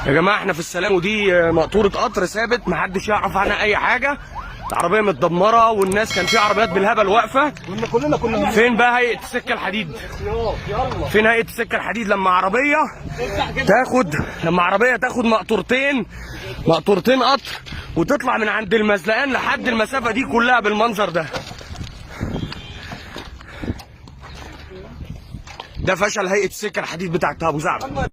يا جماعه احنا في السلام، ودي مقطوره قطر ثابت محدش يعرف عنها اي حاجه. العربيه متدمره والناس كان في عربيات بالهبل واقفه. كنا فين بقى هيئه السكه الحديد؟ فين هيئه السكه الحديد لما عربيه تاخد مقطورتين قطر وتطلع من عند المزلقان لحد المسافه دي كلها بالمنظر ده؟ ده فشل هيئه السكه الحديد بتاعت ابو زعبل.